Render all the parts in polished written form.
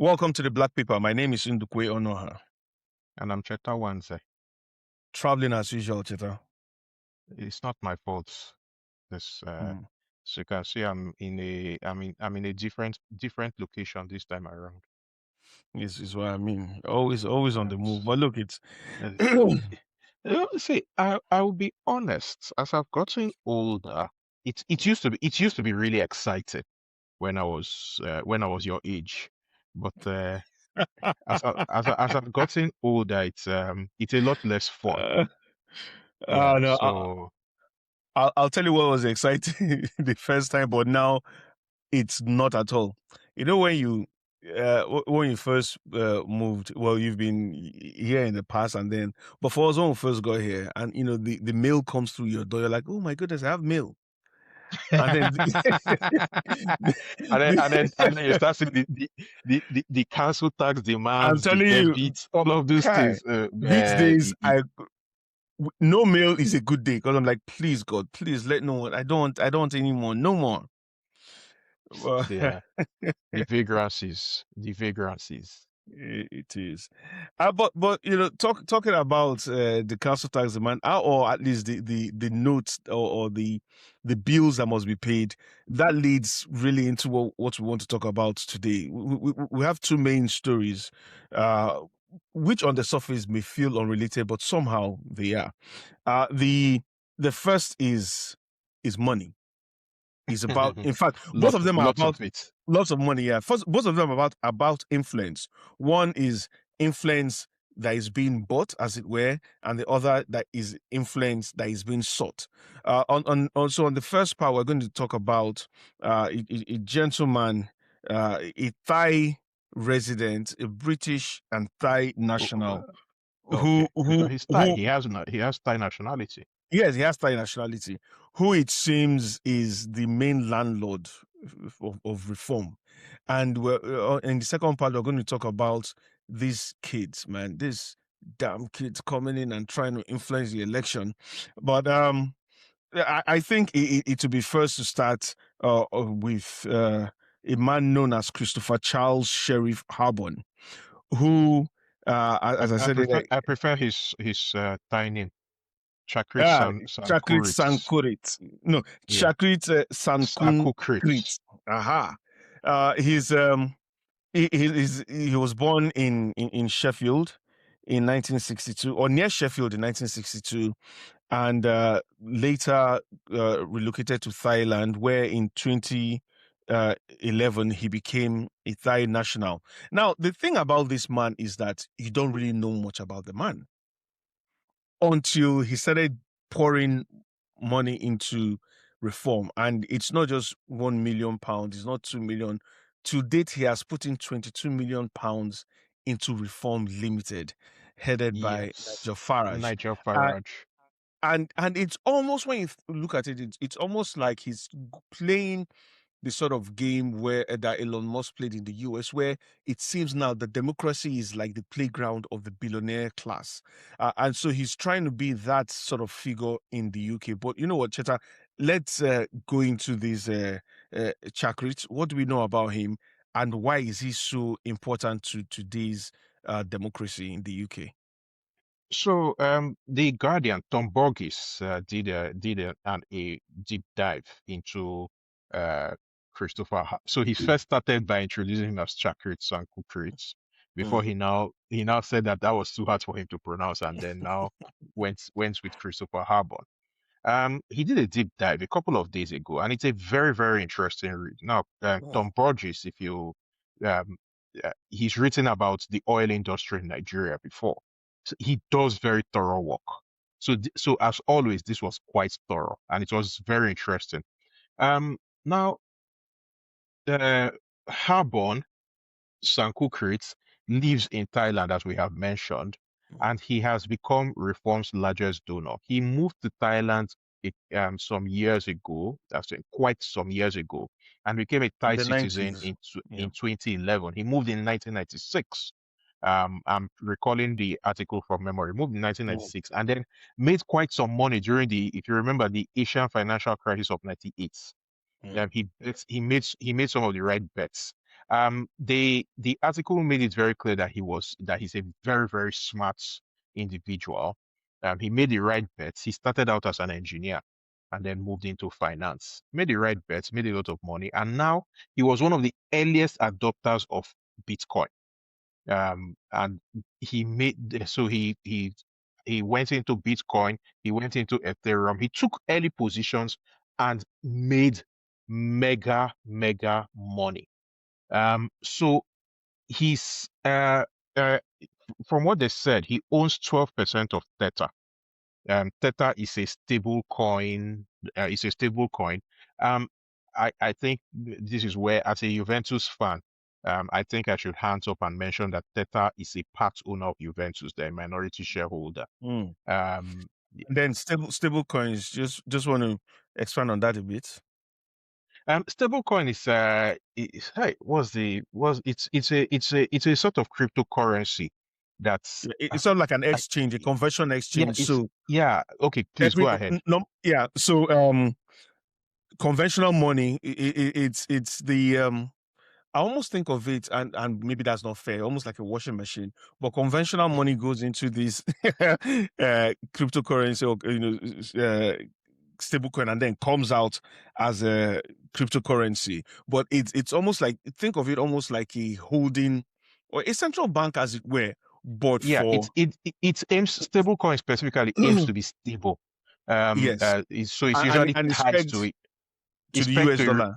Welcome to the Black Paper. My name is Ndukwe Onoha. And I'm Cheta Wanze. Traveling as usual, Cheta. It's not my fault. This so you can see I'm in a different location this time around. This is what I mean. Always on the move. Yes. But look, it's See, I will be honest. As I've gotten older, it used to be really exciting when I was your age, but as I've gotten older, it's a lot less fun. Yeah. no, So. I'll tell you what was exciting the first time, but now it's not at all. You know when you first moved, well, you've been here in the past, and then, but for us when we first got here, and the mail comes through your door, you're like, oh my goodness, I have mail. And then and then you start seeing the council tax I'm demands, the telling you, debits, all of those Kai, things. these days no mail is a good day because I'm like, please God, please let no one. I don't want any more, no more. Well, Yeah, the vagrancies. it is. But talking about the council tax demand, or at least the notes or the bills that must be paid, that leads really into what we want to talk about today. We have two main stories, which on the surface may feel unrelated, but somehow they are. The first is money. Is about, in fact, both of them are Lots about of it. lots of money. Yeah, first, both of them are about influence. One is influence that is being bought, as it were, and the other that is influence that is being sought. Also on the first part, we're going to talk about a gentleman, a Thai resident, a British and Thai O- national who Okay, who he's Thai. who He has Thai nationality. Yes, he has Thai nationality, who it seems is the main landlord of reform. And we're, in the second part, we're going to talk about these kids, man, these damn kids coming in and trying to influence the election. But I think it would be first to start with a man known as Christopher Charles Sheriff Harborne, who, I, as I I said, prefer I prefer his Thai name, Chakrit Ah, Chakrit Sankunrit. Sankurit. No, Yeah, Chakrit Sakukrit. Sankunrit. Aha. He's he was born in Sheffield in 1962, or near Sheffield in 1962, and later relocated to Thailand, where in 2011 he became a Thai national. Now, the thing about this man is that you don't really know much about the man until he started pouring money into reform. And it's not just £1 million, it's not 2 million. To date, he has put in £22 million into Reform Limited, headed by Yes, Nigel Farage. Nigel Uh, Farage. and it's almost, when you look at it, it's almost like he's playing the sort of game where that Elon Musk played in the US, where it seems now that democracy is like the playground of the billionaire class. And so he's trying to be that sort of figure in the UK. But you know what, Cheta, let's go into this Chakrit. What do we know about him, and why is he so important to today's democracy in the UK? So, the Guardian, Tom Borgis, did a deep dive into uh, So he first started by introducing him as Chakrit Sankukrit before Mm. he now said that was too hard for him to pronounce, and then now went with Christopher Harborne. He did a deep dive a couple of days ago, and it's a very, very interesting read. Now, Oh. Tom Borges, if you, um, he's written about the oil industry in Nigeria before. So he does very thorough work. So as always, this was quite thorough, and it was very interesting. Now, Harborne Sankukrit lives in Thailand, as we have mentioned, and he has become Reform's largest donor. He moved to Thailand some years ago, quite some years ago, and became a In Thai the citizen 90s. Yeah. in 2011. He moved in 1996. I'm recalling the article from memory. Moved in Mm. 1996, and then made quite some money during if you remember, the Asian financial crisis of '98. Mm. He made some of the right bets, The article made it very clear that he's a very, very smart individual. He made the right bets. He started out as an engineer and then moved into finance. Made the right bets, made a lot of money, and now he was one of the earliest adopters of Bitcoin. And he went into Bitcoin, he went into Ethereum, he took early positions and made mega money. So he's from what they said, he owns 12% of Tether. Tether is a stable coin. It's a stable coin. Um, I think this is where, as a Juventus fan, I think I should hands up and mention that Tether is a part owner of Juventus, the minority shareholder. Mm. Um, And then stable coins. Just want to expand on that a bit. Stablecoin hey, it's a sort of cryptocurrency that's Yeah, it's sort of like an I, exchange, a conversion yeah, exchange. it's So yeah, okay, please every go ahead. no, yeah. So conventional money, it's the I almost think of it, and maybe that's not fair, almost like a washing machine. But conventional money goes into this cryptocurrency, or stablecoin, and then comes out as a cryptocurrency. But it's almost like, think of it almost like a holding or a central bank, as it were, but Yeah, for it aims stablecoin specifically aims to be stable. yes, So it's usually and it's tied to pegged it. to It's the pegged US dollar.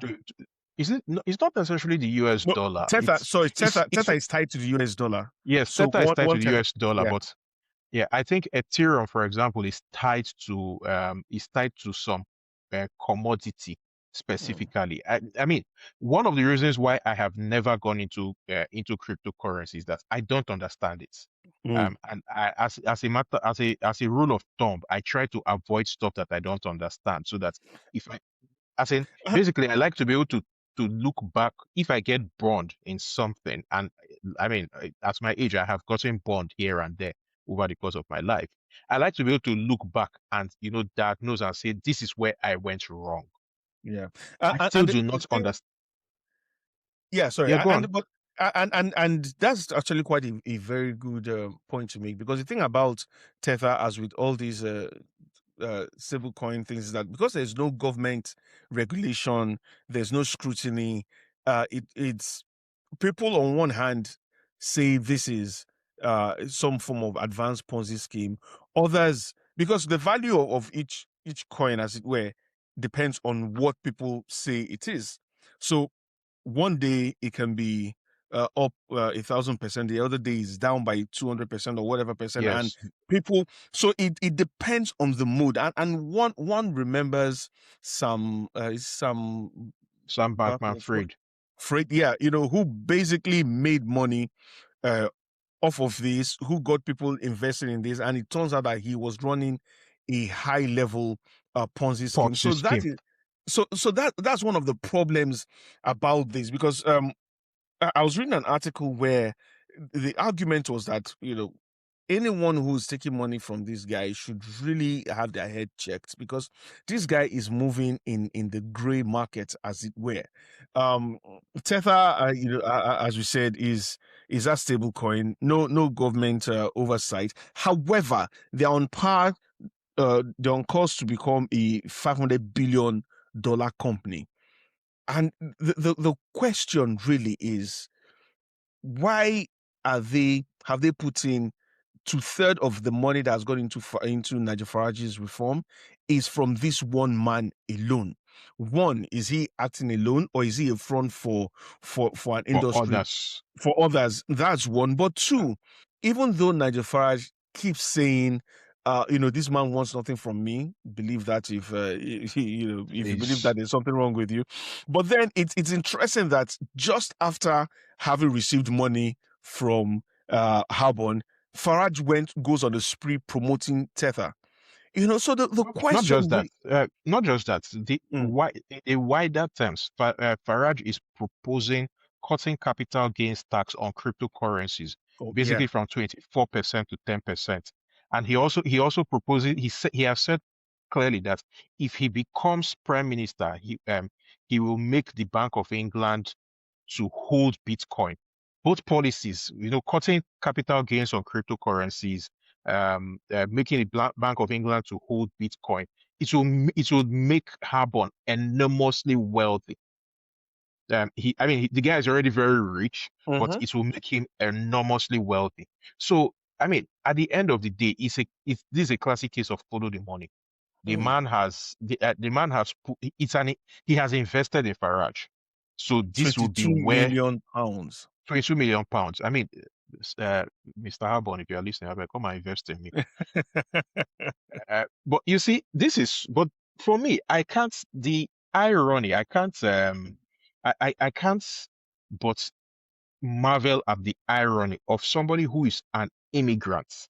is it? No, it's not necessarily the US No, dollar. Tether, sorry, It's Tether is tied to the US dollar. yes, So Tether is tied to one the Tether, US dollar, yeah. but yeah, I think Ethereum, for example, is tied to some commodity Mm, specifically. I mean, one of the reasons why I have never gone into cryptocurrency is that I don't understand it. mm, And as a matter as a rule of thumb, I try to avoid stuff that I don't understand, so that if I as in, uh, basically, I like to be able to look back if I get burned in something. And I mean, at my age, I have gotten burned here and there over the course of my life. I like to be able to look back and diagnose and say, this is where I went wrong. yeah. I still And do the not thing, understand. yeah, sorry, Yeah, go on. and but and that's actually quite a very good point to make, because the thing about Tether, as with all these stable coin things, is that because there's no government regulation, there's no scrutiny. It's people on one hand say this is some form of advanced Ponzi scheme. Others, because the value of each coin, as it were, depends on what people say it is. So one day it can be up 1,000%, the other day is down by 200% or whatever percent, and Yes, people. So it depends on the mood, and one remembers some Sam Bankman Bankman-Fried. Fried, yeah, who basically made money uh, off of this, who got people invested in this, and it turns out that he was running a high level Ponzi scheme. Ponzi So that scheme. is that's one of the problems about this, because I was reading an article where the argument was that anyone who's taking money from this guy should really have their head checked, because this guy is moving in the gray market, as it were. Um, Tether, as we said, is a stable coin. No government oversight. However, they're on par. They're on course to become a $500 billion company. And the question really is, why have they put in two-thirds of the money that's gone into Nigel Farage's reform is from this one man alone? One, is he acting alone, or is he a front for an For industry others. for others? That's one. But two, even though Nigel Farage keeps saying, this man wants nothing from me. Believe that if if you believe Please. that there's something wrong with you. But then it's interesting that just after having received money from Harborne, Farage goes on a spree promoting Tether. So the Not just question that, not just that. mm, In wider terms, Farage is proposing cutting capital gains tax on cryptocurrencies, oh basically yeah, from 24% to 10%. And he also proposes he has said clearly that if he becomes prime minister, he will make the Bank of England to hold Bitcoin. Both policies, cutting capital gains on cryptocurrencies, making the Bank of England to hold Bitcoin. It will make Harborne enormously wealthy. The guy is already very rich, but Mm-hmm. it will make him enormously wealthy. So, at the end of the day, this is a classic case of follow the money. Mm. The man has he has invested in Farage. So this will be 22 where million pounds. 22 million pounds. Mr. Harborne, if you are listening, I come and invest in me. But you see, but for me, I can't, the irony, I can't but marvel at the irony of somebody who is an immigrant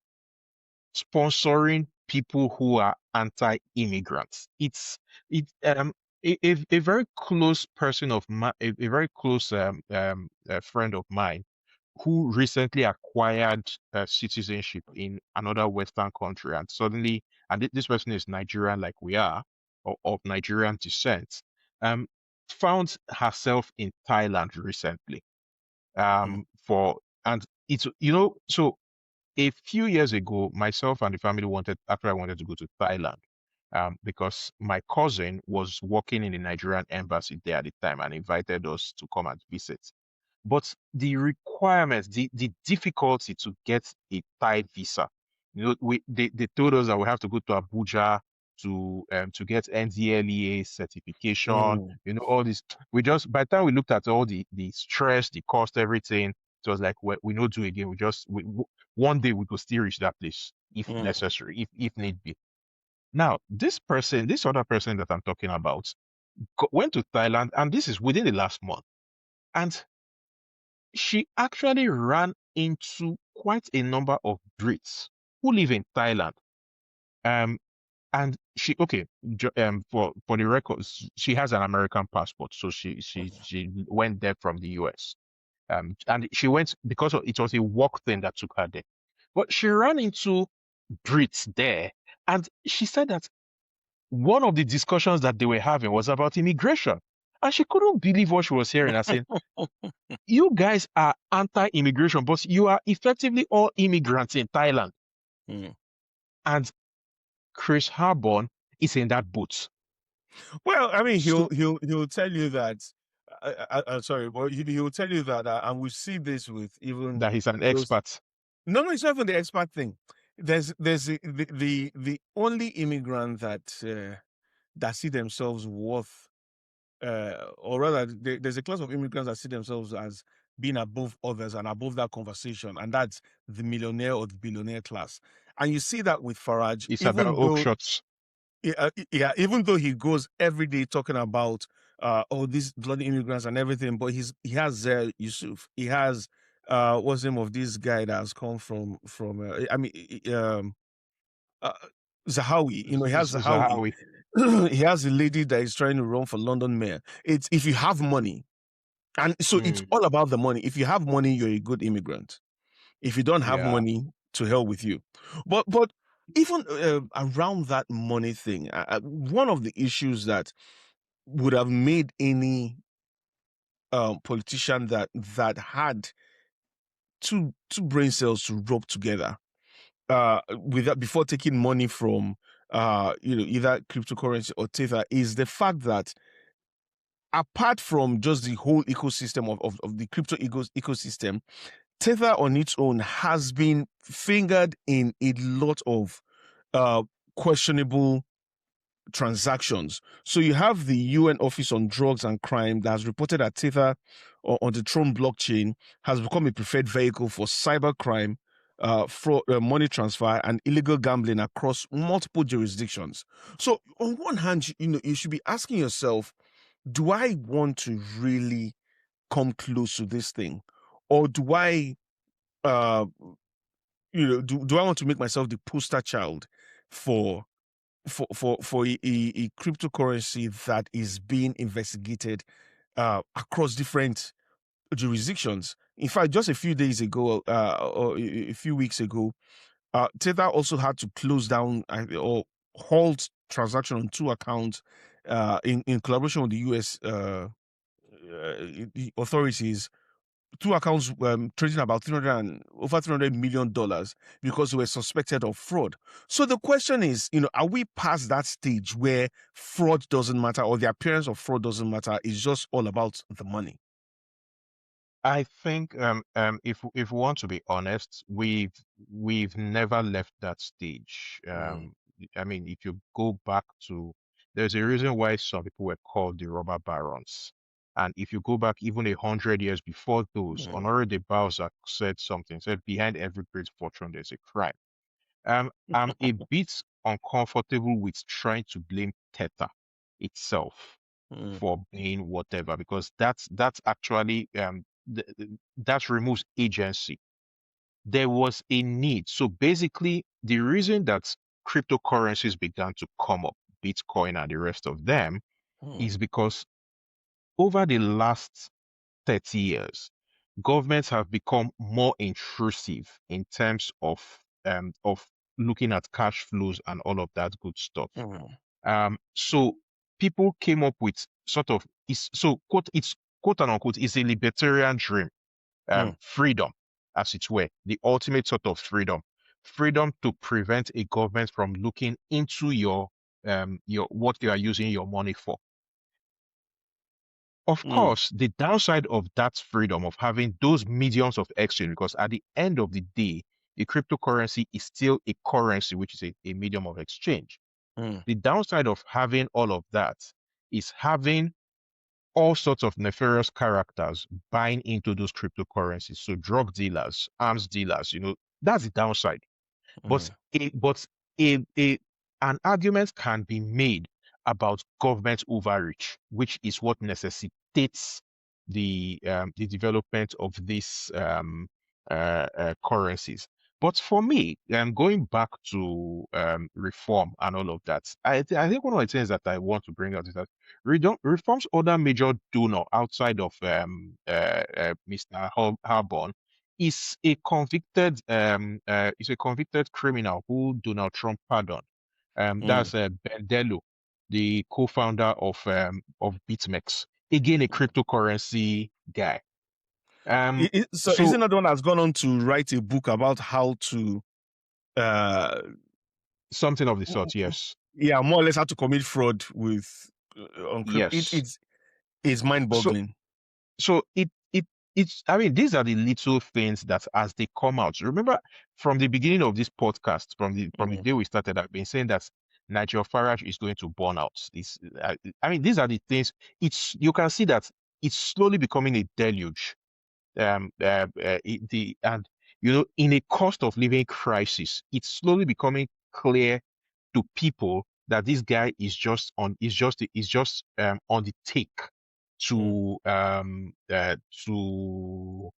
sponsoring people who are anti-immigrants. A very close person of my, a very close friend of mine who recently acquired citizenship in another Western country, and suddenly, this person is Nigerian, like we are, or of Nigerian descent, um, found herself in Thailand recently. Mm. For and it's so a few years ago, myself and the family I wanted to go to Thailand, because my cousin was working in the Nigerian embassy there at the time and invited us to come and visit. But the requirements, the difficulty to get a Thai visa, they told us that we have to go to Abuja to get NDLEA certification, Mm. all this. By the time we looked at all the stress, the cost, everything, it was like we not do again. One day we could still reach that place if Mm. necessary, if need be. Now, this other person that I'm talking about, went to Thailand, and this is within the last month. And she actually ran into quite a number of Brits who live in Thailand. Um, and okay, for the records, she has an American passport, so she went there from the US. And she went because it was a work thing that took her there. But she ran into Brits there, and she said that one of the discussions that they were having was about immigration. And she couldn't believe what she was hearing. I said, you guys are anti-immigration, but you are effectively all immigrants in Thailand. Mm. And Chris Harborne is in that boat. Well, I mean, So he'll tell you that. Sorry, but he'll tell you that, and we see this with even that he's an those. expert. No, it's not even the expat thing. There's the only immigrant that see themselves worth, or rather, there's a class of immigrants that see themselves as being above others and above that conversation, and that's the millionaire or the billionaire class. And you see that with Farage, Isabel Oakeshots. yeah, even though he goes every day talking about all these bloody immigrants and everything, but he has Yusuf. He has what's the name of this guy that has come from uh, Zahawi. He has Zahawi. Zahawi. He has a lady that is trying to run for London mayor. It's if you have money, and so it's Mm, all about the money. If you have money, you're a good immigrant. If you don't have yeah. money, to hell with you. But even around that money thing, one of the issues that would have made any politician that had two brain cells to rub together with that before taking money from either cryptocurrency or tether is the fact that apart from just the whole ecosystem of the crypto ecosystem, Tether on its own has been fingered in a lot of uh, questionable transactions. So you have the UN Office on Drugs and Crime that has reported that Tether on the Tron blockchain has become a preferred vehicle for cybercrime, fraud, money transfer, and illegal gambling across multiple jurisdictions. So on one hand, you should be asking yourself, do I want to really come close to this thing, or do I uh do I want to make myself the poster child for a cryptocurrency that is being investigated across different jurisdictions? In fact, just a few days ago, or a few weeks ago, Tether also had to close down or halt transaction on two accounts in collaboration with the U.S. the authorities, two accounts trading about over $300 million because they were suspected of fraud. So the question is, are we past that stage where fraud doesn't matter, or the appearance of fraud doesn't matter? It's just all about the money. I think if we want to be honest, we've never left that stage. Mm, I mean, if you go back to, there's a reason why some people were called the robber barons. And if you go back even 100 years before those, mm, Honoré de Balzac said something, said behind every great fortune there's a crime. I'm a bit uncomfortable with trying to blame Teta itself mm, for being whatever, because that's actually that removes agency. There was a need. So basically, the reason that cryptocurrencies began to come up, Bitcoin and the rest of them, mm, is because over the last 30 years, governments have become more intrusive in terms of looking at cash flows and all of that good stuff. mm, So people came up with sort of it's quote and unquote is a libertarian dream, mm, freedom, as it were, the ultimate sort of freedom, freedom to prevent a government from looking into your what you are using your money for. Of mm, course, the downside of that freedom of having those mediums of exchange, because at the end of the day, a cryptocurrency is still a currency, which is a medium of exchange. mm, The downside of having all of that is having all sorts of nefarious characters buying into those cryptocurrencies. So drug dealers, arms dealers, that's the downside. But mm, a an argument can be made about government overreach, which is what necessitates the development of these currencies. But for me, going back to reform and all of that, I think one of the things that I want to bring out is that reform's other major donor outside of Mr. Harborne is a convicted criminal who Donald Trump pardoned. mm, That's Bendello, the co-founder of BitMEX. Again, a mm. cryptocurrency guy. Um, So is so another one that's gone on to write a book about how to uh something of the sort, yes. yeah, more or less how to commit fraud with on crypto. Yes. It's So mind-boggling. so it's I mean, these are the little things that as they come out. Remember from the beginning of this podcast, from the Mm, day we started, I've been saying that Nigel Farage is going to burn out. I mean, these are the things. You can see that it's slowly becoming a deluge. And in a cost of living crisis, it's slowly becoming clear to people that this guy is just on the take mm. to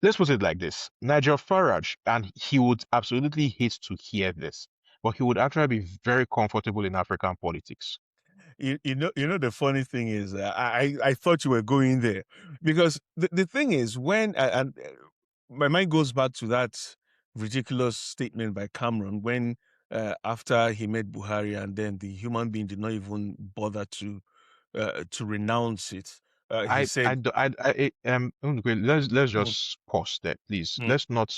let's put it like this. Nigel Farage, and he would absolutely hate to hear this, but he would actually be very comfortable in African politics. You know the funny thing is, I thought you were going there, because the thing is, when and my mind goes back to that ridiculous statement by Cameron when after he met Buhari, and then the human being did not even bother to renounce it. He said, Okay, let's "Mm." just pause there, please. Mm. Let's not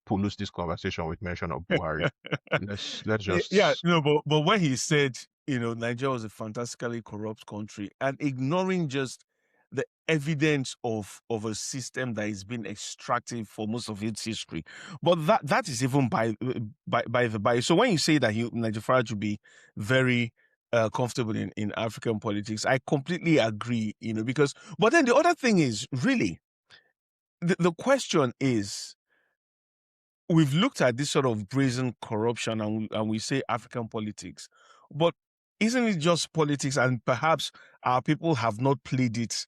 pollute this conversation with mention of Buhari. Let's Yeah, just but when he said, Nigeria was a fantastically corrupt country, and ignoring just the evidence of a system that has been extractive for most of its history, but that is even by the by. So when you say that Nigeria Farage would be very comfortable in African politics, I completely agree. Because but then the other thing is really the question is, we've looked at this sort of brazen corruption, and we say African politics, but isn't it just politics? And perhaps our people have not played it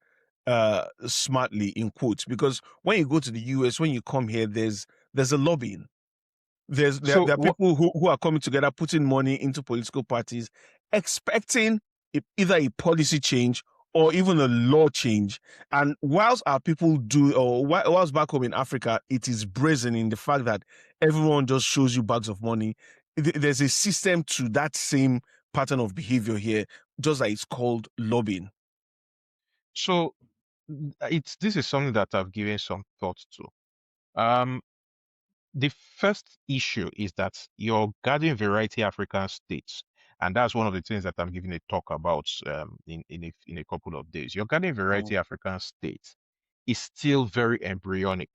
smartly, in quotes, because when you go to the US, when you come here, there's a lobbying. There so are what people who are coming together, putting money into political parties, expecting either a policy change or even a law change. And whilst our people do, or whilst back home in Africa, it is brazen in the fact that everyone just shows you bags of money. There's a system to that same pattern of behavior here, just like it's called lobbying. So this is something that I've given some thought to. Um, the first issue is that your garden variety African states, and that's one of the things that I'm giving a talk about in a couple of days. Your garden Mm, variety African states is still very embryonic.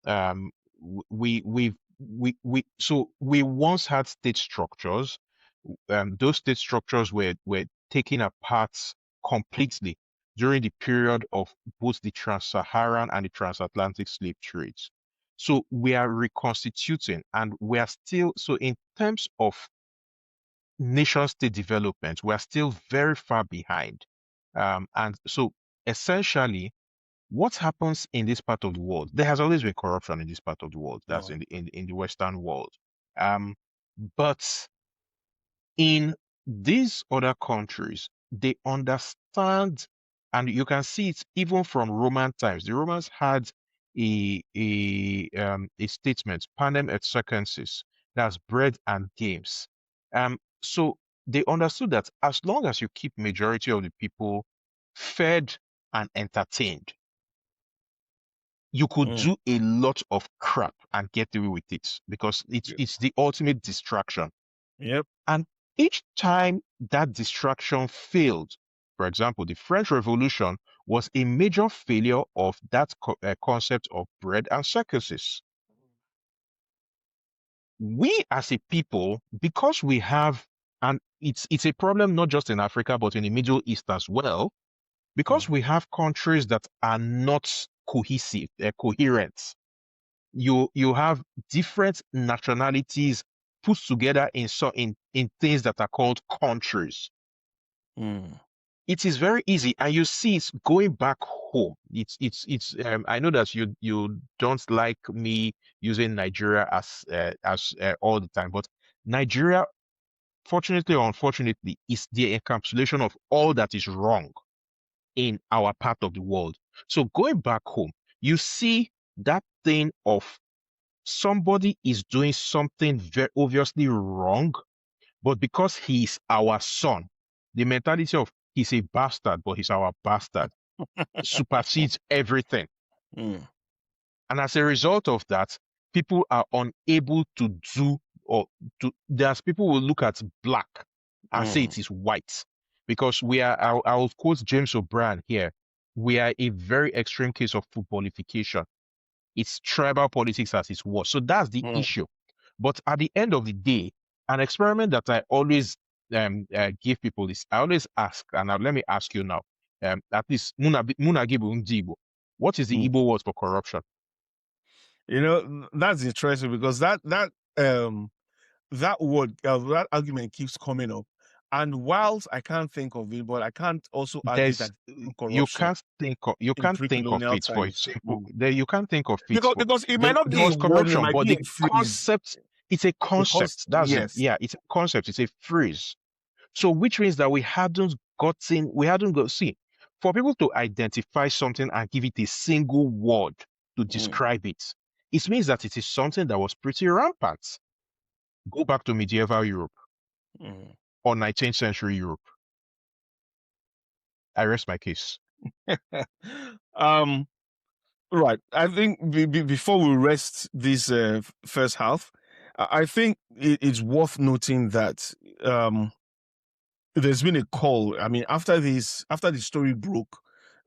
Um, so we once had state structures. Those state structures were taken apart completely during the period of both the trans-Saharan and the transatlantic slave trades. So we are reconstituting, and we are still, so in terms of nation state development, we are still very far behind. And so essentially, what happens in this part of the world? There has always been corruption in this part of the world. That's mm, in the Western world. Um, but in these other countries, they understand, and you can see it even from Roman times. The Romans had a statement, panem et circenses, that's bread and games. So they understood that as long as you keep majority of the people fed and entertained, you could mm. do a lot of crap and get away with it because Yeah. it's the ultimate distraction. Yep. And each time that distraction failed, for example, the French Revolution was a major failure of that concept of bread and circuses. We as a people, because we have, and it's a problem not just in Africa but in the Middle East as well, because Mm, we have countries that are not cohesive, coherent. You have different nationalities put together in things that are called countries. mm, It is very easy, and you see it's going back home. It's I know that you don't like me using Nigeria as all the time, but Nigeria, fortunately or unfortunately, is the encapsulation of all that is wrong in our part of the world. So going back home, you see that thing of somebody is doing something very obviously wrong, but because he's our son, the mentality of he's a bastard, but he's our bastard supersedes everything. mm, And as a result of that, people are unable to do or to, there's people will look at black and say mm, it is white because I'll quote James O'Brien here. We are a very extreme case of footballification. It's tribal politics as it was. So that's the mm, issue. But at the end of the day, an experiment that I always give people is I always ask, and now let me ask you now, at least Muna Gibu Ndibo, what is the mm. Igbo word for corruption? You know, that's interesting because that word, that argument keeps coming up. And whilst I can't think of it, but I can't also argue There's that corruption you in can't think of pre-colonial it for times. example. There you can't think of it for Because it might not there be a was word, it corruption, might but be the a phrase. concept, it's a Because concept. yes. Yeah, it's a concept, it's a phrase. So which means that we hadn't got, see, for people to identify something and give it a single word to Mm, describe it, it means that it is something that was pretty rampant. Go back to medieval Europe mm. or 19th century Europe. I rest my case. um, right. I think before we rest this first half, I think it's worth noting that there's been a call. I mean, after the story broke,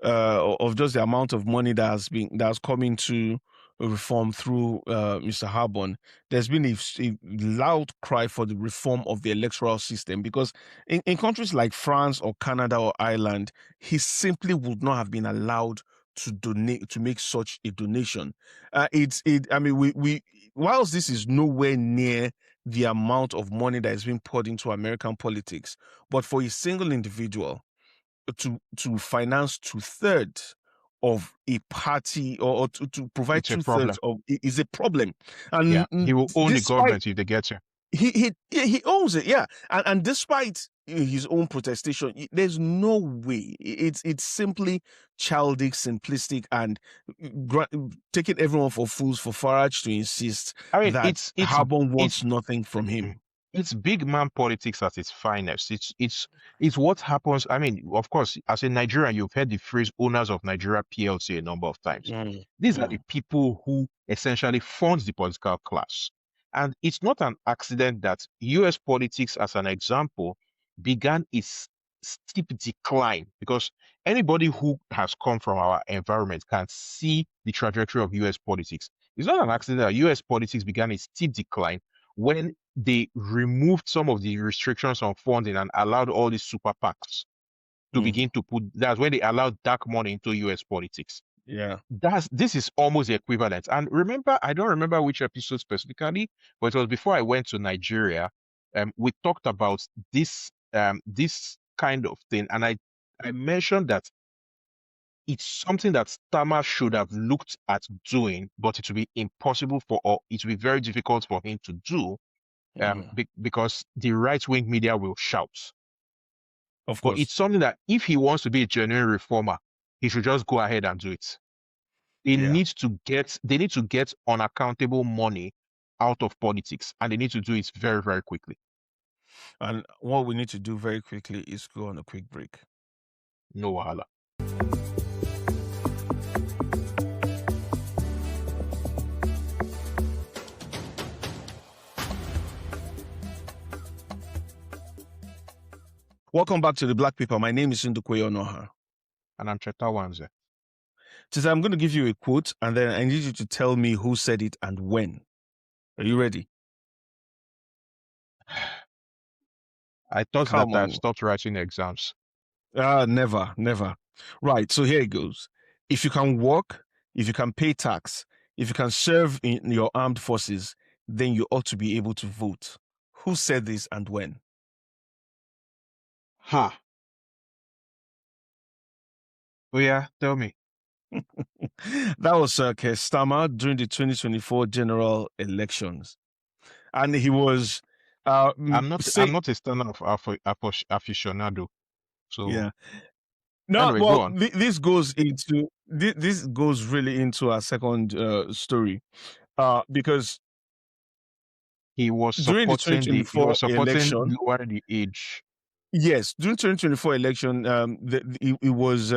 of just the amount of money that's coming to reform through Mr. Harborne, there's been a loud cry for the reform of the electoral system because in countries like France or Canada or Ireland, he simply would not have been allowed to make such a donation. I mean, we whilst this is nowhere near the amount of money that is being poured into American politics, but for a single individual to finance two-thirds of a party or to provide It's a two-thirds problem. of is a problem. Yeah, And he will own the despite government if they get you. he owns it, yeah. And despite his own protestation, there's no way. It's simply childish, simplistic, and taking everyone for fools for Farage to insist I mean, that Harbour it's wants nothing from him. it's big man politics at its finest. It's what happens. I mean, of course, as a Nigerian, you've heard the phrase owners of Nigeria PLC a number of times. Mm, These are the mm, people who essentially fund the political class. And it's not an accident that US politics, as an example, began its steep decline because anybody who has come from our environment can see the trajectory of US politics. It's not an accident that US politics began a steep decline when they removed some of the restrictions on funding and allowed all these super PACs to mm. begin to put, that's when they allowed dark money into US politics. Yeah. This is almost the equivalent. And remember, I don't remember which episode specifically, but it was before I went to Nigeria. We talked about this kind of thing, and I mentioned that it's something that Starmer should have looked at doing, but it will be impossible for, or it will be very difficult for him to do Mm. because the right-wing media will shout. Of But it's course. something that if he wants to be a genuine reformer, he should just go ahead and do it. Yeah. They need to get unaccountable money out of politics, and they need to do it very, very quickly. And what we need to do very quickly is go on a quick break. No wahala. Welcome back to the Black Paper. My name is Ndukwe Onoha. And I'm Cheta Wanze. Today I'm going to give you a quote, and then I need you to tell me who said it and when. Are you ready? I thought that Come I've on. stopped writing exams. Never, never. Right. So here it goes. If you can work, if you can pay tax, if you can serve in your armed forces, then you ought to be able to vote. Who said this and when? Ha. Oh yeah, tell me. That was Keir Starmer during the 2024 general elections, and he was I'm not a stand of aficionado. So yeah. No, anyway, go well, on. this goes into this goes really into our second story, because during the He 2024 was supporting election, lowering the age. yes, during 2024 election, it was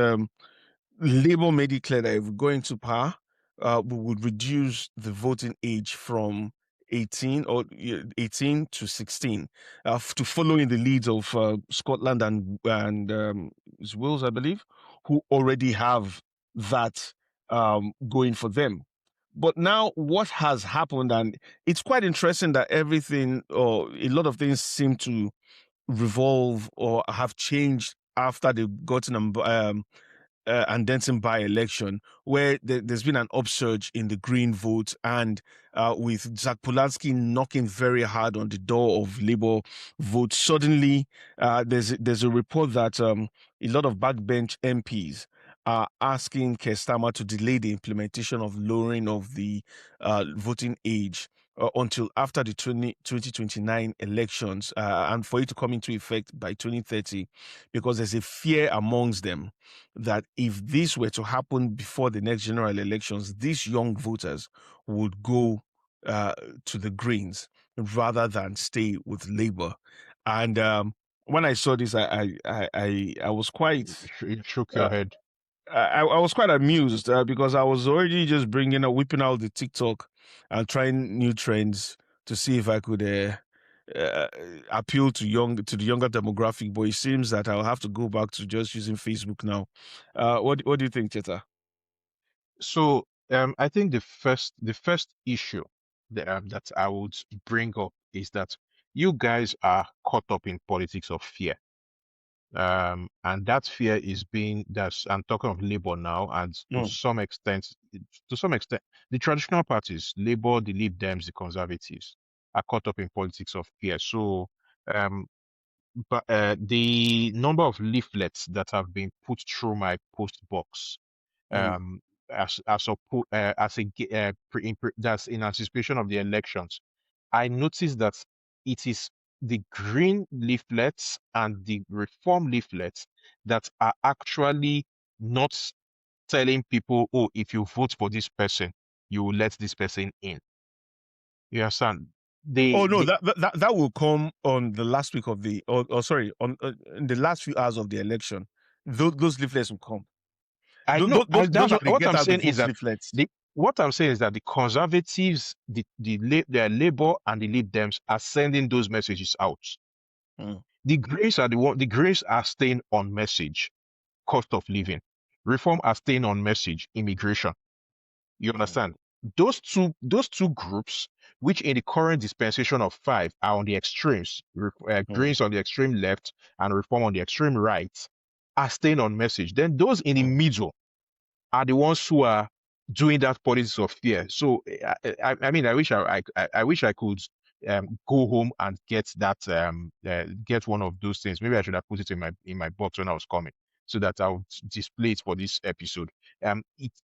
Labour made it clear that if we go into power, we would reduce the voting age from 18 to 16, to follow in the leads of Scotland and Wales, I believe, who already have that going for them. But now, what has happened, and it's quite interesting that everything or a lot of things seem to revolve or have changed after they've gotten and Denton by-election, where there's been an upsurge in the Green vote, and with Zach Polanski knocking very hard on the door of Labour vote, suddenly there's a report that a lot of backbench MPs are asking Keir Starmer to delay the implementation of lowering of the voting age until after the 2029 elections, and for it to come into effect by 2030, because there's a fear amongst them that if this were to happen before the next general elections, these young voters would go to the Greens rather than stay with Labour. And when I saw this, I was quite You shook your uh, head. I was quite amused because I was already just whipping out the TikTok and trying new trends to see if I could uh, appeal to the younger demographic. But it seems that I'll have to go back to just using Facebook now. What do you think, Cheta? So I think the first issue that I would bring up is that you guys are caught up in politics of fear. And that fear is being that's I'm talking of Labour now, and Mm, to some extent, the traditional parties, Labour, the Lib Dems, the Conservatives, are caught up in politics of fear. So, um, but the number of leaflets that have been put through my post box, mm, um, as a that's in anticipation of the elections, I noticed that it is the green leaflets and the reform leaflets that are actually not telling people, oh, if you vote for this person, you will let this person in. You understand? they Oh no, they that will come on the last week of the, or sorry, on in the last few hours of the election. Those leaflets will come. I know, Those that's are the what get I'm out the saying is votes that leaflets. the what I'm saying is that the conservatives, the Labour and the Lib Dems are sending those messages out. Mm, The Greens are staying on message, cost of living. Reform are staying on message, immigration. You mm, understand? Those two groups, which in the current dispensation of five are on the extremes, mm, Greens on the extreme left and Reform on the extreme right, are staying on message. Then those in the mm, middle are the ones who are doing that politics of fear. So I mean, I wish I could go home and get that get one of those things. Maybe I should have put it in my box when I was coming, so that I would display it for this episode.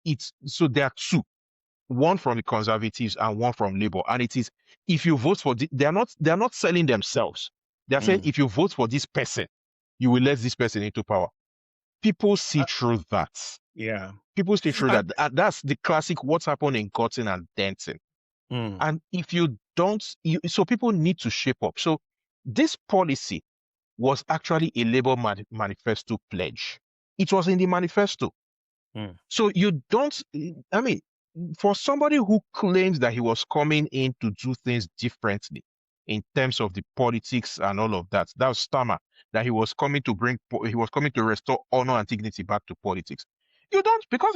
It's so there are two, one from the conservatives and one from Labour, and it is, if you vote for they are not selling themselves. They are saying mm. if you vote for this person, you will let this person into power. People see Uh, through that. yeah. People stay through And, that. That's the classic what's happened in Gotten and Denton. mm, And if you don't, so people need to shape up. So this policy was actually a Labour manifesto pledge. It was in the manifesto. mm. So you don't, I mean, for somebody who claims that he was coming in to do things differently in terms of the politics and all of that, that was Stammer, that he was coming to restore honor and dignity back to politics. You don't, because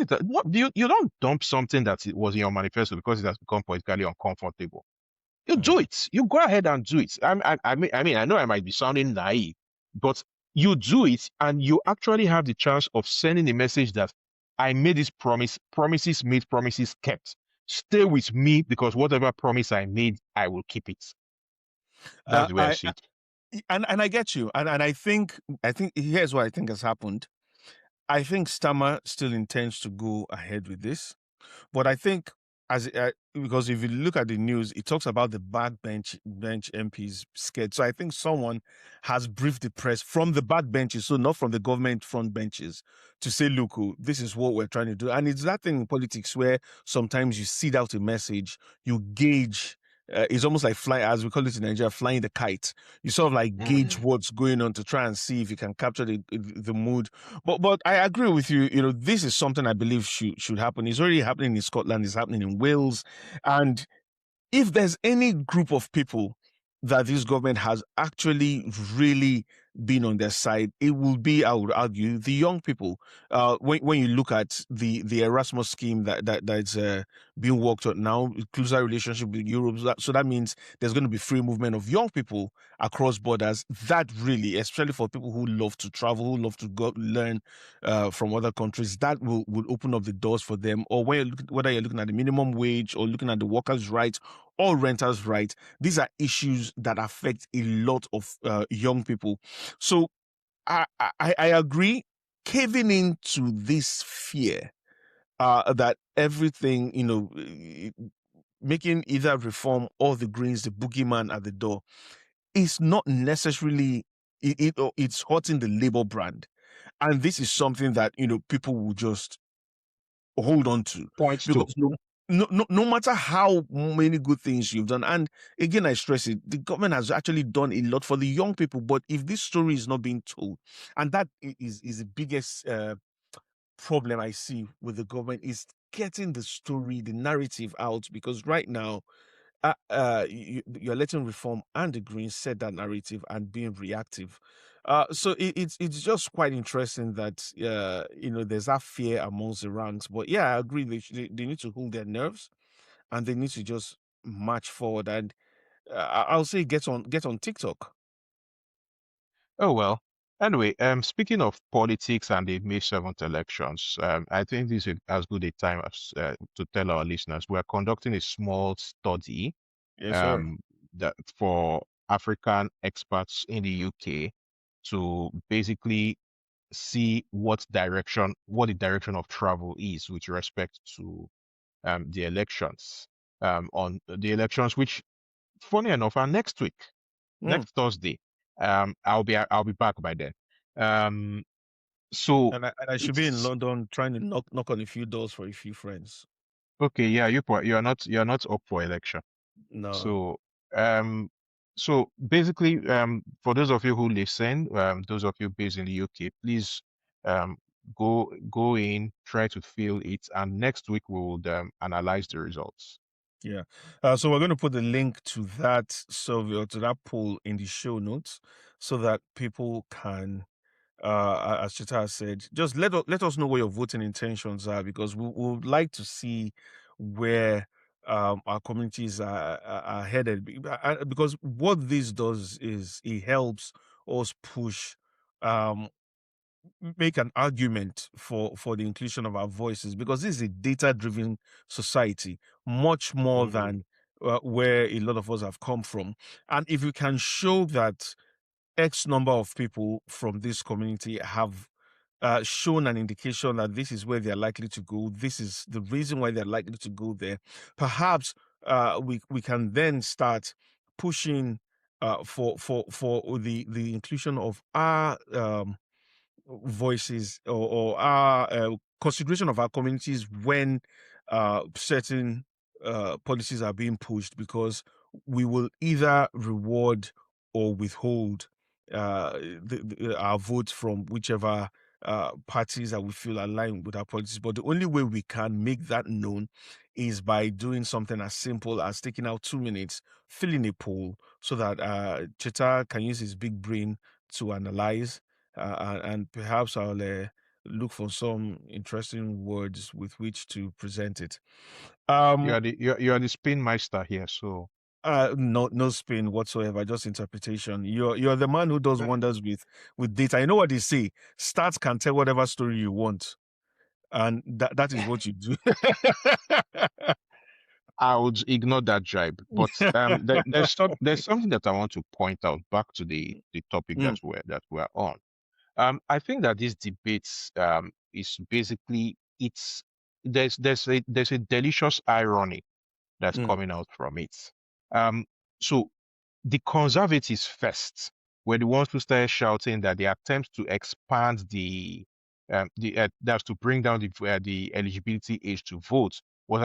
you don't dump something that it was in your manifesto because it has become politically uncomfortable. You do Mm. it. You go ahead and do it. I know I might be sounding naive, but you do it, and you actually have the chance of sending a message that I made this promise, promises made, promises kept. Stay with me because whatever promise I made, I will keep it. That's the way I I see it. and I get you, and I think here's what I think has happened. I think Stammer still intends to go ahead with this. But I think because if you look at the news, it talks about the backbench MPs scared. So I think someone has briefed the press from the backbenches, so not from the government front benches, to say, "Look, oh, this is what we're trying to do." And it's that thing in politics where sometimes you seed out a message, you gauge. It's almost like fly, as we call it in Nigeria, flying the kite. You sort of like gauge Mm. what's going on to try and see if you can capture the mood. But I agree with you. You know, this is something I believe should happen. It's already happening in Scotland. It's happening in Wales, and if there's any group of people that this government has actually really been on their side, it will be, I would argue, the young people. When you look at the Erasmus scheme that's being worked on now, closer relationship with Europe, so that means there's going to be free movement of young people across borders. That really, especially for people who love to travel, who love to go learn from other countries, that will open up the doors for them. Or whether you're looking at the minimum wage or looking at the workers' rights or renters' rights, these are issues that affect a lot of young people. So I agree. Caving into this fear that everything, making either reform or the Greens the boogeyman at the door is not necessarily it's hurting the Labour brand, and this is something that people will just hold on to, Points to. because no matter how many good things you've done, and again I stress it, the government has actually done a lot for the young people, but if this story is not being told, and that is the biggest problem I see with the government, is getting the story, the narrative out, because right now you're letting reform and the Greens set that narrative and being reactive. So it's just quite interesting that there's that fear amongst the ranks. But yeah, I agree. They need to hold their nerves and they need to just march forward. And I'll say get on TikTok. Oh well. Anyway, speaking of politics and the May 7th elections, I think this is as good a time as to tell our listeners we are conducting a small study Yes, sir. um, that for African experts in the UK to basically see what the direction of travel is with respect to the elections. On the elections, which, funny enough, are next week, Mm. next Thursday. I'll be back by then. Um, so And I should be in it's London trying to knock on a few doors for a few friends. okay. Yeah, you are not up for election. No. So Um, so basically, for those of you who listen, those of you based in the UK, please um, go in, try to fill it, and next week we will analyze the results. Yeah. So we're going to put the link to that survey or to that poll in the show notes so that people can, as Chita said, just let us know what your voting intentions are, because we would like to see where our communities are headed. Because what this does is it helps us push, um, make an argument for the inclusion of our voices, because this is a data-driven society, much more Mm, than where a lot of us have come from. And if you can show that X number of people from this community have shown an indication that this is where they're likely to go, this is the reason why they're likely to go there, perhaps we can then start pushing for the inclusion of our voices, or our consideration of our communities when certain policies are being pushed, because we will either reward or withhold our votes from whichever parties that we feel align with our policies. But the only way we can make that known is by doing something as simple as taking out 2 minutes, filling a poll, so that Cheta can use his big brain to analyze, and perhaps I'll look for some interesting words with which to present it. Um, you are the spin meister here, so no spin whatsoever, just interpretation. You're the man who does wonders with data. You know what they say? Stats can tell whatever story you want, and that is what you do. I would ignore that jibe. But there's something that I want to point out back to the topic Mm, that we're on. I think that this debate is basically there's a delicious irony that's mm, coming out from it. Um, so the conservatives first were the ones who started shouting that the attempts to expand the that's to bring down the eligibility age to vote was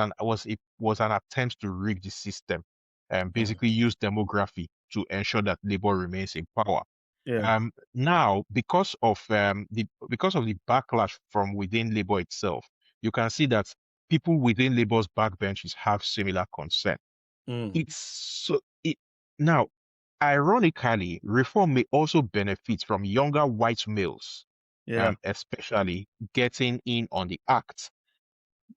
an attempt to rig the system and mm. basically use demography to ensure that Labour remains in power. Yeah. Now, because of the backlash from within Labour itself, you can see that people within Labour's backbenches have similar concern. Mm, It's so it now, ironically, reform may also benefit from younger white males, yeah. especially getting in on the act.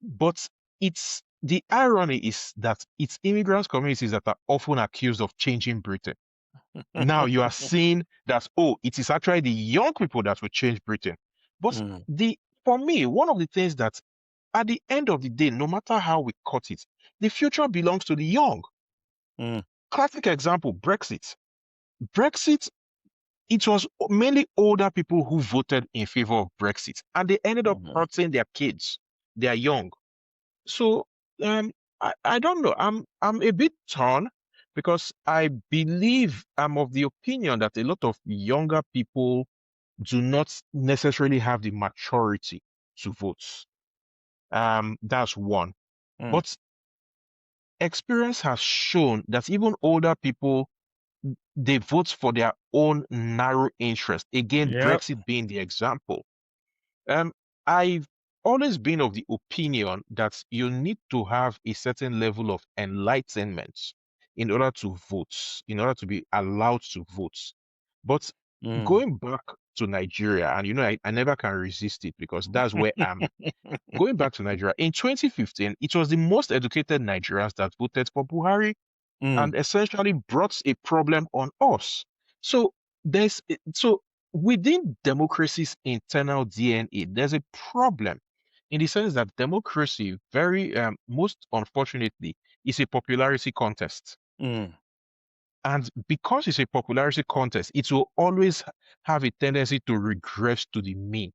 But it's the irony is that it's immigrant communities that are often accused of changing Britain. Now you are seeing that, oh, it is actually the young people that will change Britain. But Mm, for me, one of the things that at the end of the day, no matter how we cut it, the future belongs to the young. mm, Classic example, Brexit. Brexit, it was mainly older people who voted in favor of Brexit, and they ended up mhm. hurting their kids. They are young. So I don't know. I'm a bit torn because I believe I'm of the opinion that a lot of younger people do not necessarily have the maturity to vote. That's one. Mm. But experience has shown that even older people, they vote for their own narrow interest. Again, Yep. Brexit being the example. Um, I've always been of the opinion that you need to have a certain level of enlightenment in order to vote, in order to be allowed to vote. But Mm. going back to Nigeria, and I never can resist it because that's where I'm going back to Nigeria. In 2015, it was the most educated Nigerians that voted for Buhari Mm. and essentially brought a problem on us. So so within democracy's internal DNA, there's a problem in the sense that democracy, very most unfortunately, is a popularity contest. Mm. And because it's a popularity contest, it will always have a tendency to regress to the mean.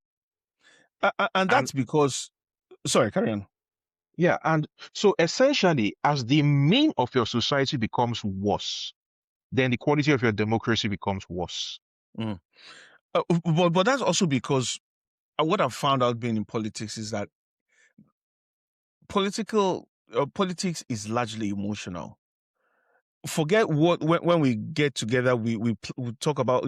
And And that's because, sorry, carry on. yeah, and so essentially, as the mean of your society becomes worse, then the quality of your democracy becomes worse. Mm. But that's also because what I've found out being in politics is that politics is largely emotional. forget what when we get together, we talk about,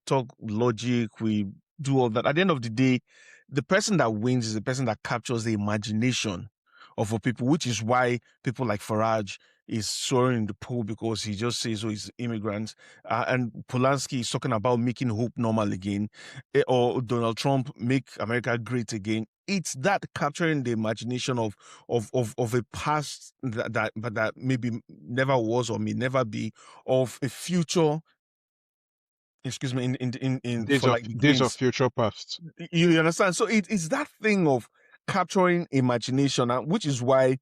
talk logic, we do all that. At the end of the day, the person that wins is the person that captures the imagination of a people, which is why people like Farage is soaring in the poll, because he just says, oh, he's immigrants. And Polanski is talking about making hope normal again, or Donald Trump, make America great again. It's that capturing the imagination of a past that maybe never was or may never be, of a future, excuse me, in for like the Days of Greens. future past. You understand? So it's that thing of capturing imagination, which is why,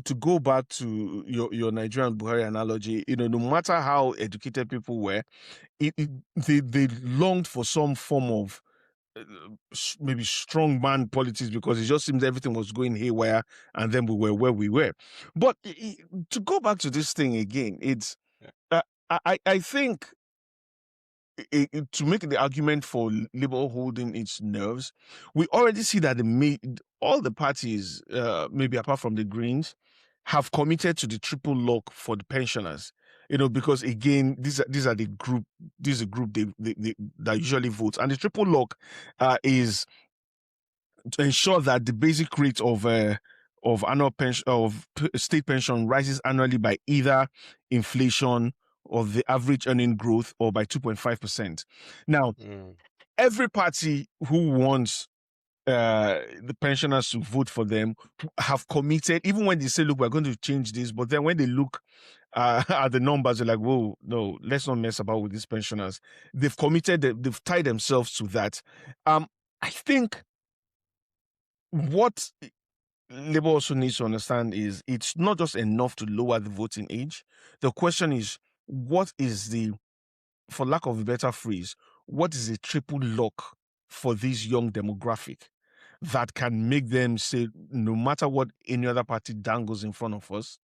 to go back to your Nigerian Buhari analogy, no matter how educated people were, they longed for some form of maybe strong man politics, because it just seems everything was going haywire, and then we were where we were. But to go back to this thing again, it's Yeah. I think to make the argument for Labour holding its nerves, we already see that all the parties, maybe apart from the Greens, have committed to the triple lock for the pensioners. Because again, these are the group. This is a group that usually votes, and the triple lock is to ensure that the basic rate of annual pension of state pension rises annually by either inflation or the average earning growth, or by 2.5%. Now, Mm. every party who wants the pensioners to vote for them have committed, even when they say, look, we're going to change this, but then when they look at the numbers, they're like, whoa, no, let's not mess about with these pensioners. They've committed, they've tied themselves to that. I think what Labour also needs to understand is, it's not just enough to lower the voting age. The question is, what is the, for lack of a better phrase, what is a triple lock for this young demographic that can make them say, no matter what any other party dangles in front of us,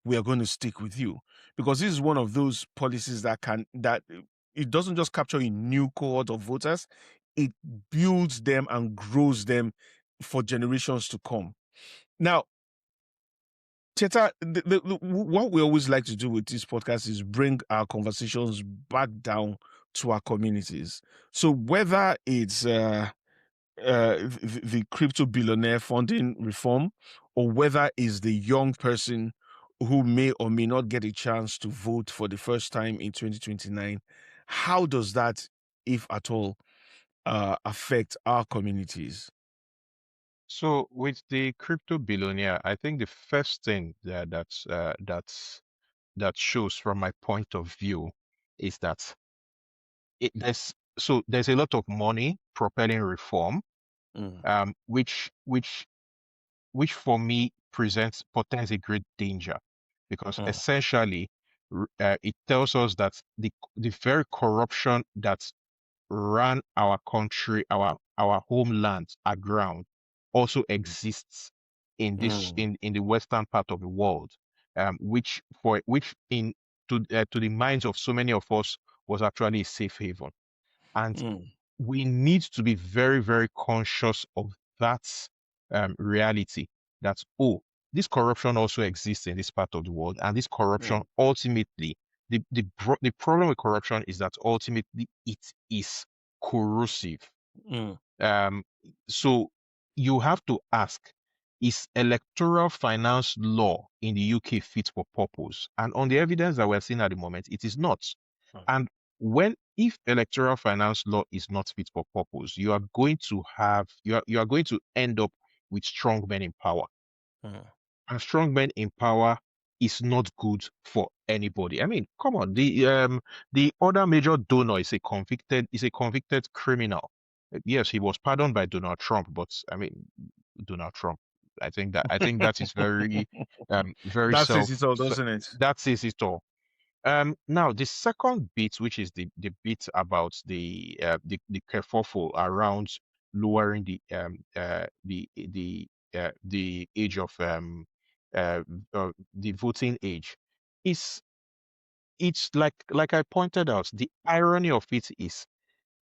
we are going to stick with you? Because this is one of those policies that it doesn't just capture a new cohort of voters, it builds them and grows them for generations to come. Now, Teta, what we always like to do with this podcast is bring our conversations back down to our communities. So whether it's the crypto billionaire funding reform, or whether it's the young person who may or may not get a chance to vote for the first time in 2029, how does that, if at all, affect our communities? So with the crypto billionaire, I think the first thing that shows from my point of view is that there's a lot of money propelling reform, Mm, which for me portends a great danger, because mm, essentially it tells us that the very corruption that ran our country, our homeland aground, also exists in this mm, in the western part of the world, which to the minds of so many of us was actually a safe haven. And mm, we need to be very, very conscious of that reality, that, oh, this corruption also exists in this part of the world. And this corruption mm, ultimately, the problem with corruption is that ultimately it is corrosive. mm, Um, so you have to ask, is electoral finance law in the UK fit for purpose? And on the evidence that we're seeing at the moment, it is not. And if electoral finance law is not fit for purpose, you are going to end up with strong men in power. mm, And strong men in power is not good for anybody. I mean, come on, the other major donor is a convicted criminal. Yes, he was pardoned by Donald Trump, but I mean, Donald Trump. I think that is very that says it all, doesn't it? that says it all. Now the second bit, which is the bit about the kerfuffle around lowering the age of uh, the voting age, is it's like I pointed out. The irony of it is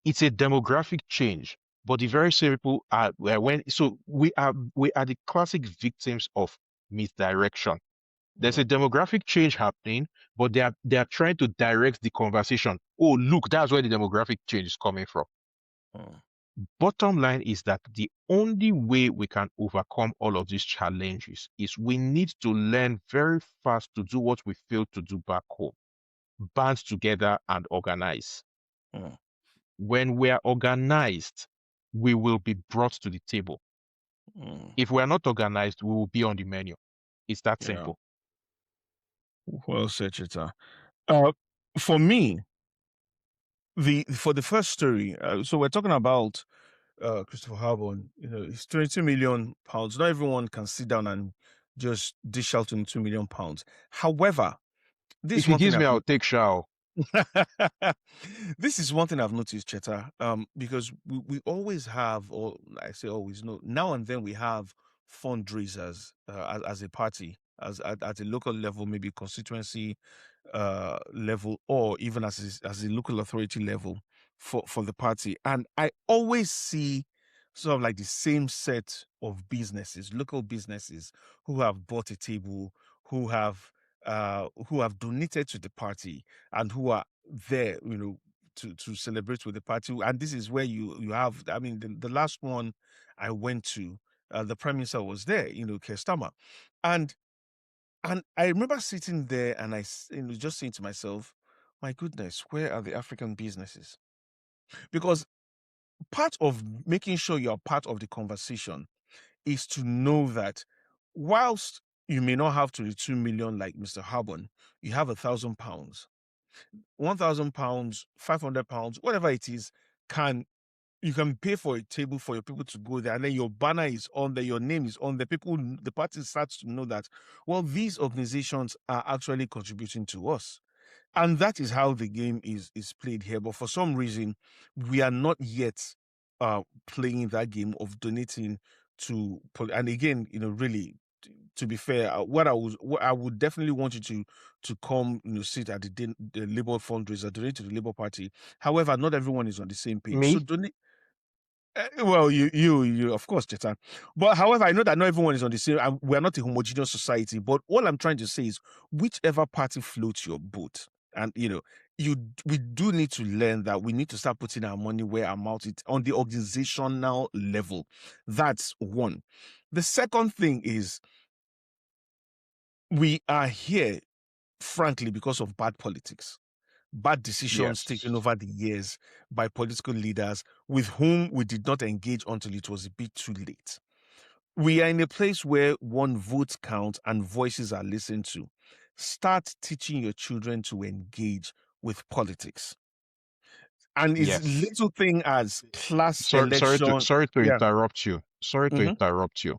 it's a demographic change, but the very same people are when so we are the classic victims of misdirection. There's a demographic change happening, but they are trying to direct the conversation. Oh, look, that's where the demographic change is coming from. Mm. Bottom line is that the only way we can overcome all of these challenges is we need to learn very fast to do what we failed to do back home. Band together and organize. Mm. When we are organized, we will be brought to the table. Mm. If we are not organized, we will be on the menu. It's that Yeah. simple. Well said, Cheta. Uh, for me, for the first story, so we're talking about Christopher Harborne. It's 22 million pounds. Not everyone can sit down and just dish out 22 million pounds. However, this If is he one thing gives me, I'll take shower. this is one thing I've noticed, Cheta, because we always have, or I say always, no, now and then we have fundraisers as a party, at a local level, maybe constituency level, or even as a local authority level for the party. And I always see sort of like the same set of businesses, local businesses, who have bought a table, who have donated to the party, and who are there, to celebrate with the party. And this is where you have, I mean, the last one I went to, the prime minister was there, Keir Starmer. And I remember sitting there and just saying to myself, my goodness, where are the African businesses? Because part of making sure you're part of the conversation is to know that whilst you may not have 22 million like Mr. Harborne, you have £1,000, £1,000, £500, whatever it is, you can pay for a table for your people to go there, and then your banner is on there, your name is on there. The party starts to know that, well, these organizations are actually contributing to us. And that is how the game is played here. But for some reason, we are not yet playing that game of donating and again, really, to be fair, what I would definitely want you to come, sit at the Labour fundraiser, donate to the Labour Party. However, not everyone is on the same page. So Me? donate. Well, you, of course, Chetan. But however, I know that not everyone is on the same. We are not a homogeneous society. But all I'm trying to say is, whichever party floats your boat, and we do need to learn that we need to start putting our money where our mouth is on the organizational level. That's one. The second thing is, we are here, frankly, because of bad politics. Bad decisions taken Yes. over the years by political leaders with whom we did not engage until it was a bit too late. We are in a place where one vote counts and voices are listened to. Start teaching your children to engage with politics. And it's Yes. little thing as class Sorry election. to Yeah. interrupt you. Sorry to Hmm. interrupt you.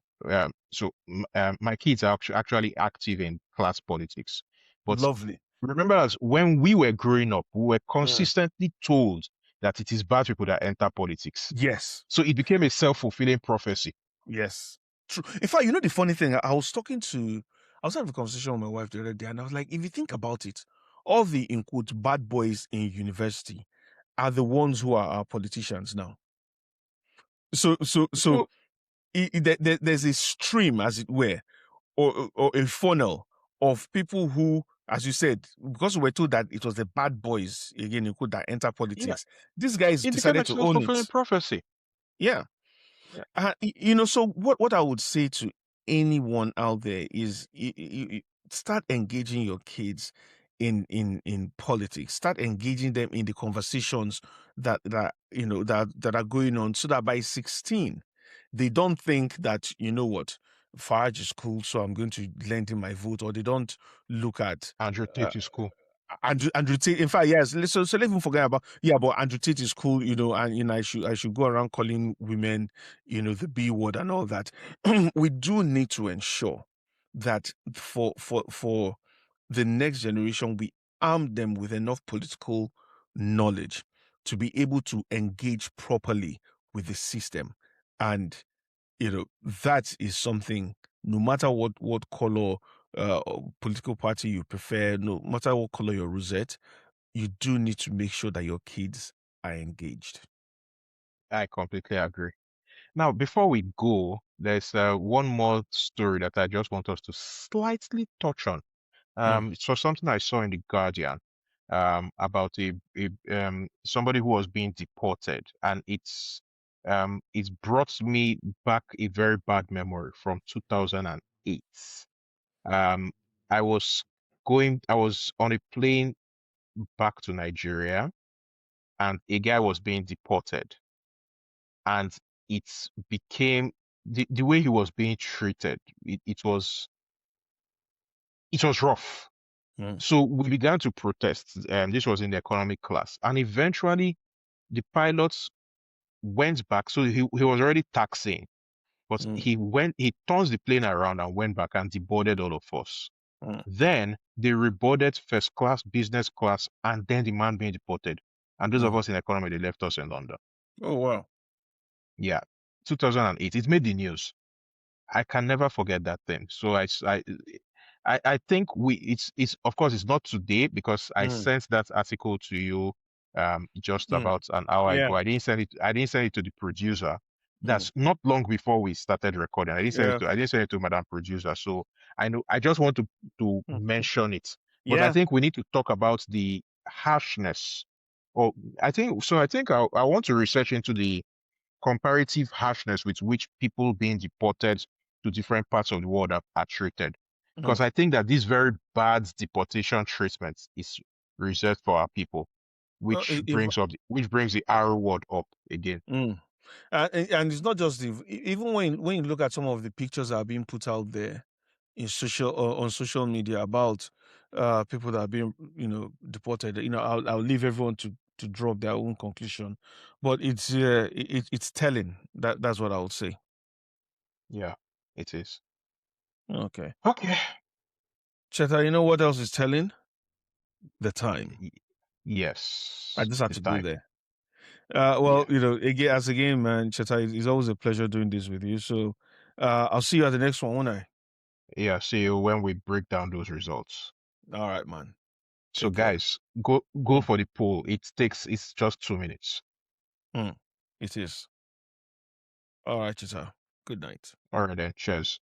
My kids are actually active in class politics, but Lovely. remember, as when we were growing up, we were Mm. consistently told that it is bad people that enter politics. Yes. So it became a self-fulfilling prophecy. Yes. True. In fact, the funny thing, I was having a conversation with my wife the other day, and I was like, if you think about it, all the in quote bad boys in university are the ones who are our politicians now. So So there's a stream, as it were, or a funnel of people who, as you said, because we were told that it was the bad boys, again, in quote, that enter yeah, politics. These guys it became decided a to own self-fulfilling it. prophecy. Yeah. Yeah. So what I would say to anyone out there is, start engaging your kids in politics. Start engaging them in the conversations that are going on, so that by 16 they don't think that, what, Farage is cool, so I'm going to lend him my vote, or they don't look at Andrew uh, Tate is cool. Andrew Tate. In fact, yes. So let's even forget about, yeah. But Andrew Tate is cool, and I should go around calling women, the B word and all that. We do need to ensure that for the next generation, we arm them with enough political knowledge to be able to engage properly with the system, and that is something. No matter what color political party you prefer, no matter what color your rosette, you do need to make sure that your kids are engaged. I completely agree. Now, before we go, there's one more story that I just want us to slightly touch on. Mm, It was something I saw in the Guardian about somebody who was being deported, and it's brought me back a very bad memory from 2008. Um, I was on a plane back to Nigeria, and a guy was being deported, and it became the way he was being treated. It was rough. mm, So we began to protest. This was in the economic class. And eventually the pilots went back. So he was already taxiing, but mm, he turns the plane around and went back and deboarded all of us. mm, Then they reboarded first class, business class, and then the man being deported. And those of mm. us in economy, they left us in London. Oh wow. Yeah. 2008. It made the news. I can never forget that thing. So I think it's of course it's not today because I Mm, sent that article to you just mm. about an hour Yeah. ago. I didn't send it to the producer. Mm, That's not long before we started recording. yeah. I didn't send it to Madam Producer. So I know I just want to Mm, mention it. But I yeah. think we need to talk about the harshness. Or I think I want to research into the comparative harshness with which people being deported to different parts of the world are treated. Because Mm. I think that this very bad deportation treatment is reserved for our people, which brings the R word up again. Mm. And it's not just even when you look at some of the pictures that are being put out there in social on social media about people that are being deported. I'll leave everyone to drop their own conclusion, but it's telling. That's what I would say. Yeah, it is. Okay, Okay. Cheta, you know what else is telling? The time. Y- I Yes, just had it's to go time. there. Yeah. Well, again, man, Cheta, it's always a pleasure doing this with you. So, I'll see you at the next one, won't I? Yeah, see you when we break down those results. All right, man. So Take care. guys, go Mm, for the poll. It's just 2 minutes. mm. It is. All right, Cheta. Good night. All right then, cheers.